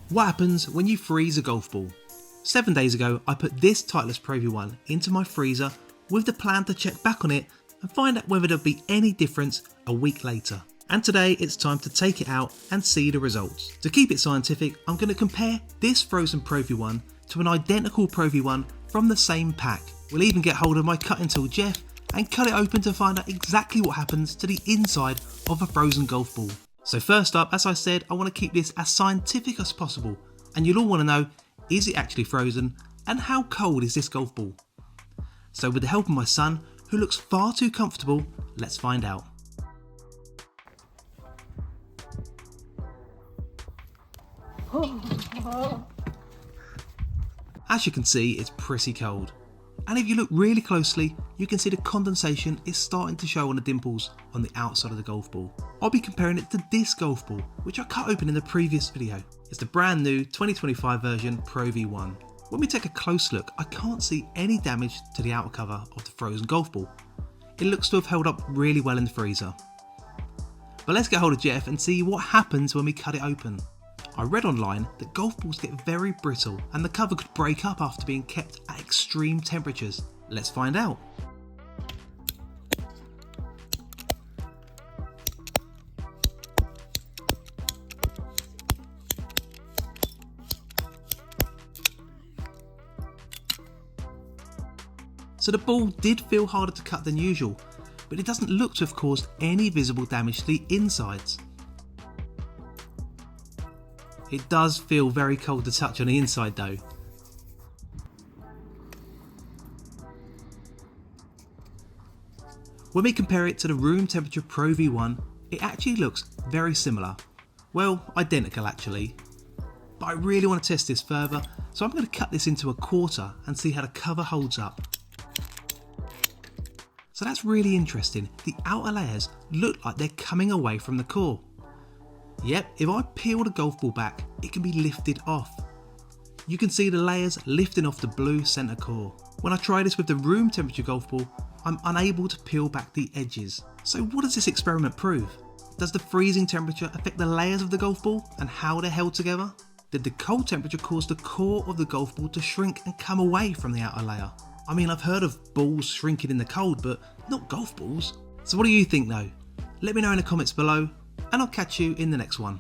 What happens when you freeze a golf ball? 7 days ago, I put this Titleist Pro V1 into my freezer with the plan to check back on it and find out whether there'll be any difference a week later. And today it's time to take it out and see the results. To keep it scientific, I'm going to compare this frozen Pro V1 to an identical Pro V1 from the same pack. We'll even get hold of my cutting tool Jeff and cut it open to find out exactly what happens to the inside of a frozen golf ball. So first up, as I said, I want to keep this as scientific as possible, and you'll all want to know, is it actually frozen and how cold is this golf ball? So with the help of my son, who looks far too comfortable, let's find out. As you can see, it's pretty cold. And if you look really closely, you can see the condensation is starting to show on the dimples on the outside of the golf ball. I'll be comparing it to this golf ball, which I cut open in the previous video. It's the brand new 2025 version Pro V1. When we take a close look, I can't see any damage to the outer cover of the frozen golf ball. It looks to have held up really well in the freezer. But let's get hold of Jeff and see what happens when we cut it open. I read online that golf balls get very brittle and the cover could break up after being kept at extreme temperatures. Let's find out. So the ball did feel harder to cut than usual, but it doesn't look to have caused any visible damage to the insides. It does feel very cold to touch on the inside though. When we compare it to the room temperature Pro V1, it actually looks very similar. Well, identical actually. But I really want to test this further, so I'm going to cut this into a quarter and see how the cover holds up. So that's really interesting. The outer layers look like they're coming away from the core. Yep, if I peel the golf ball back, it can be lifted off. You can see the layers lifting off the blue centre core. When I try this with the room temperature golf ball, I'm unable to peel back the edges. So what does this experiment prove? Does the freezing temperature affect the layers of the golf ball and how they're held together? Did the cold temperature cause the core of the golf ball to shrink and come away from the outer layer? I mean, I've heard of balls shrinking in the cold, but not golf balls. So what do you think though? Let me know in the comments below, and I'll catch you in the next one.